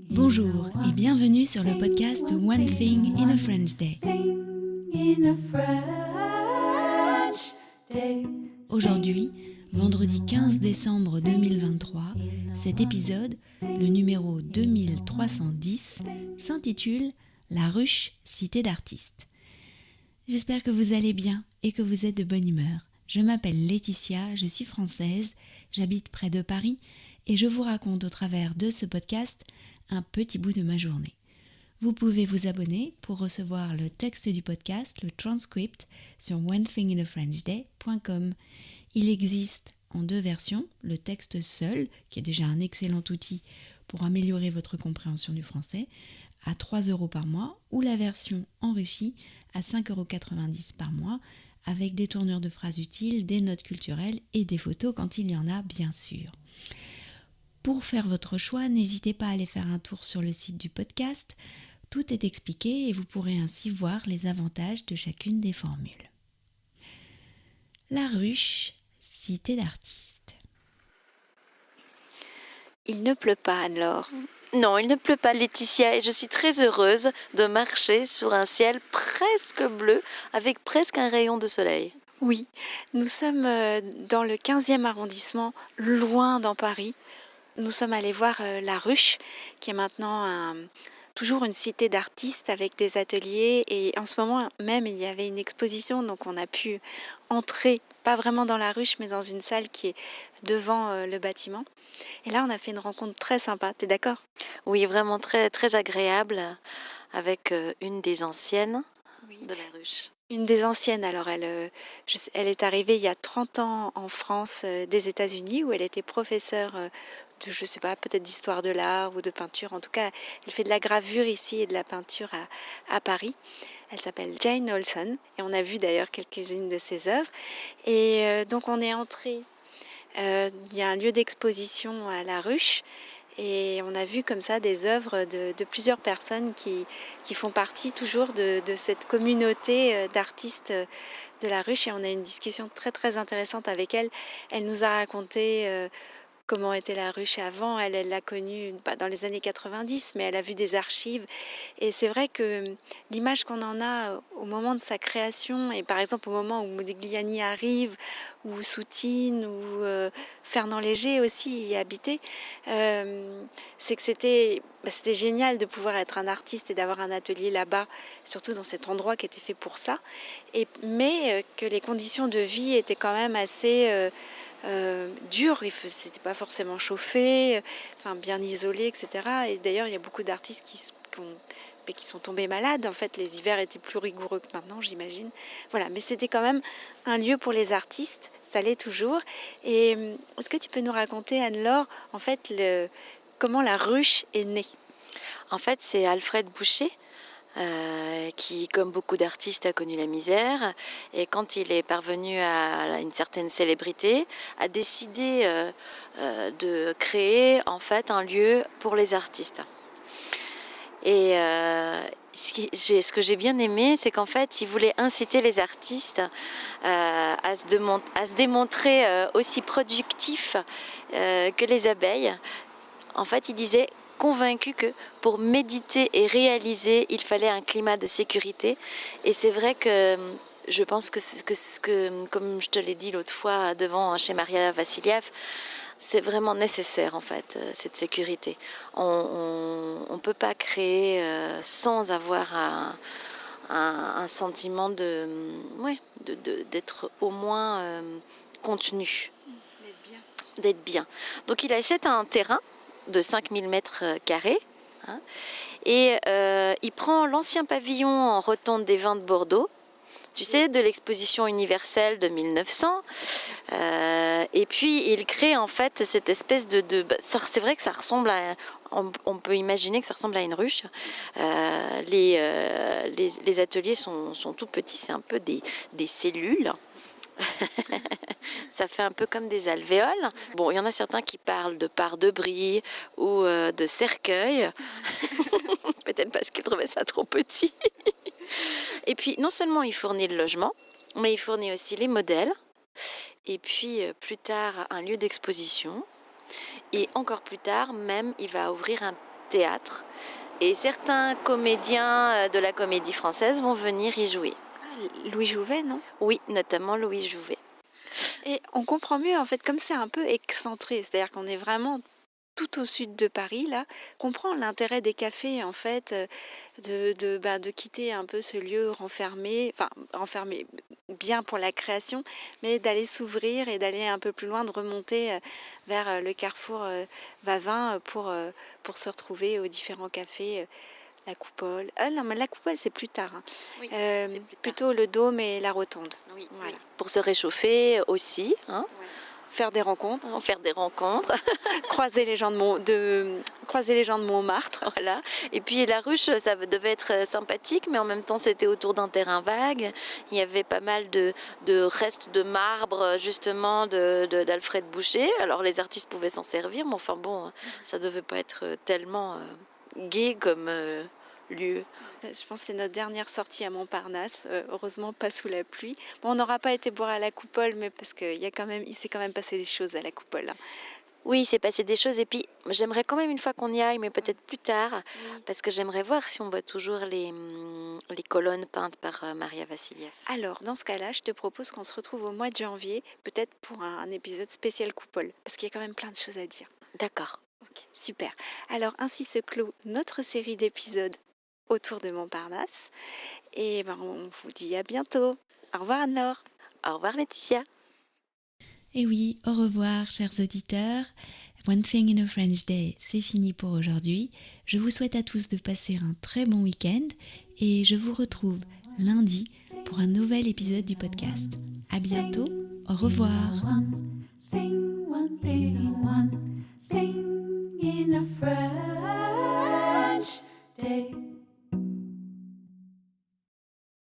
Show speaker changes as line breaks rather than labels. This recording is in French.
Bonjour et bienvenue sur le podcast One Thing in a French Day. Aujourd'hui, vendredi 15 décembre 2023, cet épisode, le numéro 2310, s'intitule La ruche, cité d'artistes. J'espère que vous allez bien et que vous êtes de bonne humeur. Je m'appelle Laetitia, je suis française, j'habite près de Paris et je vous raconte au travers de ce podcast un petit bout de ma journée. Vous pouvez vous abonner pour recevoir le texte du podcast, le transcript, sur onethinginafrenchday.com. Il existe en 2 versions, le texte seul, qui est déjà un excellent outil pour améliorer votre compréhension du français, à 3 € par mois, ou la version enrichie à 5,90 € par mois, avec des tournures de phrases utiles, des notes culturelles et des photos quand il y en a, bien sûr. Pour faire votre choix, n'hésitez pas à aller faire un tour sur le site du podcast. Tout est expliqué et vous pourrez ainsi voir les avantages de chacune des formules. La ruche, cité d'artistes.
Il ne pleut pas, Anne-Laure. Non, il ne pleut pas, Laetitia, et je suis très heureuse de marcher sur un ciel presque bleu, avec presque un rayon de soleil.
Oui, nous sommes dans le 15e arrondissement, loin dans Paris. Nous sommes allés voir La Ruche, qui est maintenant toujours une cité d'artistes avec des ateliers. Et en ce moment même, il y avait une exposition, donc on a pu entrer, pas vraiment dans la ruche, mais dans une salle qui est devant le bâtiment. Et là, on a fait une rencontre très sympa, t'es d'accord ?
Oui, vraiment très, très agréable, avec une des anciennes de la ruche.
Une des anciennes, alors elle est arrivée il y a 30 ans en France des États-Unis, où elle était professeure de, je sais pas, peut-être d'histoire de l'art ou de peinture. En tout cas, elle fait de la gravure ici et de la peinture à Paris. Elle s'appelle Jane Olson et on a vu d'ailleurs quelques-unes de ses œuvres. Et donc on est entré, il y a un lieu d'exposition à La Ruche. Et on a vu comme ça des œuvres de plusieurs personnes qui font partie toujours de cette communauté d'artistes de La Ruche. Et on a eu une discussion très très intéressante avec elle. Elle nous a raconté comment était La Ruche avant. Elle l'a connue dans les années 90, mais elle a vu des archives. Et c'est vrai que l'image qu'on en a au moment de sa création, et par exemple au moment où Modigliani arrive, ou Soutine, ou Fernand Léger aussi y habitait, c'est que c'était génial de pouvoir être un artiste et d'avoir un atelier là-bas, surtout dans cet endroit qui était fait pour ça. Mais que les conditions de vie étaient quand même assez dur, c'était pas forcément chauffé, bien isolé, etc. Et d'ailleurs, il y a beaucoup d'artistes qui sont tombés malades. En fait, les hivers étaient plus rigoureux que maintenant, j'imagine. Voilà, mais c'était quand même un lieu pour les artistes, ça l'est toujours. Et est-ce que tu peux nous raconter, Anne-Laure, en fait, comment La Ruche est née ?
En fait, c'est Alfred Boucher, qui, comme beaucoup d'artistes, a connu la misère, et quand il est parvenu à une certaine célébrité, a décidé de créer en fait un lieu pour les artistes. Et ce que j'ai bien aimé, c'est qu'en fait, il voulait inciter les artistes à se démontrer aussi productifs que les abeilles. En fait, il disait, convaincu que pour méditer et réaliser, il fallait un climat de sécurité. Et c'est vrai que je pense que, comme je te l'ai dit l'autre fois devant chez Maria Vassiliev, c'est vraiment nécessaire en fait, cette sécurité. On ne peut pas créer sans avoir un sentiment d'être au moins contenu, d'être bien. Donc il achète un terrain de 5000 mètres carrés, hein, et il prend l'ancien pavillon en rotonde des vins de Bordeaux, tu sais, de l'exposition universelle de 1900, et puis il crée en fait cette espèce c'est vrai que ça ressemble à, on peut imaginer que ça ressemble à une ruche. Les ateliers sont tout petits, c'est un peu des cellules. Ça fait un peu comme des alvéoles. Bon, il y en a certains qui parlent de part de brie ou de cercueil. Peut-être parce qu'ils trouvaient ça trop petit. Et puis, non seulement il fournit le logement, mais il fournit aussi les modèles. Et puis, plus tard, un lieu d'exposition. Et encore plus tard, même, il va ouvrir un théâtre. Et certains comédiens de la Comédie Française vont venir y jouer.
Louis Jouvet, non?
Oui, notamment Louis Jouvet.
Et on comprend mieux, en fait, comme c'est un peu excentré, c'est-à-dire qu'on est vraiment tout au sud de Paris, là, comprend l'intérêt des cafés, en fait, de quitter un peu ce lieu renfermé bien pour la création, mais d'aller s'ouvrir et d'aller un peu plus loin, de remonter vers le carrefour Vavin pour se retrouver aux différents cafés. La Coupole. Ah non, mais la Coupole, c'est plus tard. Hein.
Oui, c'est plus tard.
Plutôt le Dôme et la Rotonde.
Oui,
voilà.
oui. Pour se réchauffer aussi. Hein.
Ouais. Faire des rencontres. Croiser les gens de Montmartre.
Voilà. Et puis la ruche, ça devait être sympathique, mais en même temps c'était autour d'un terrain vague. Il y avait pas mal de restes de marbre justement d'Alfred Boucher. Alors les artistes pouvaient s'en servir, mais enfin bon, ça devait pas être tellement gai comme lieu.
Je pense que c'est notre dernière sortie à Montparnasse, heureusement pas sous la pluie. Bon, on n'aura pas été boire à la Coupole, mais parce qu'il s'est quand même passé des choses à la Coupole. Hein.
Oui, il s'est passé des choses et puis j'aimerais quand même une fois qu'on y aille, mais peut-être plus tard, parce que j'aimerais voir si on voit toujours les colonnes peintes par Maria Vassiliev.
Alors, dans ce cas-là, je te propose qu'on se retrouve au mois de janvier, peut-être pour un épisode spécial Coupole, parce qu'il y a quand même plein de choses à dire.
D'accord.
Ok, super. Alors, ainsi se clôt notre série d'épisodes autour de Montparnasse. Et on vous dit à bientôt. Au revoir Anne-Laure.
Au revoir Laetitia.
Et oui, au revoir chers auditeurs. One Thing in a French Day, c'est fini pour aujourd'hui. Je vous souhaite à tous de passer un très bon week-end et je vous retrouve lundi pour un nouvel épisode du podcast. À bientôt, au revoir.
One thing in a French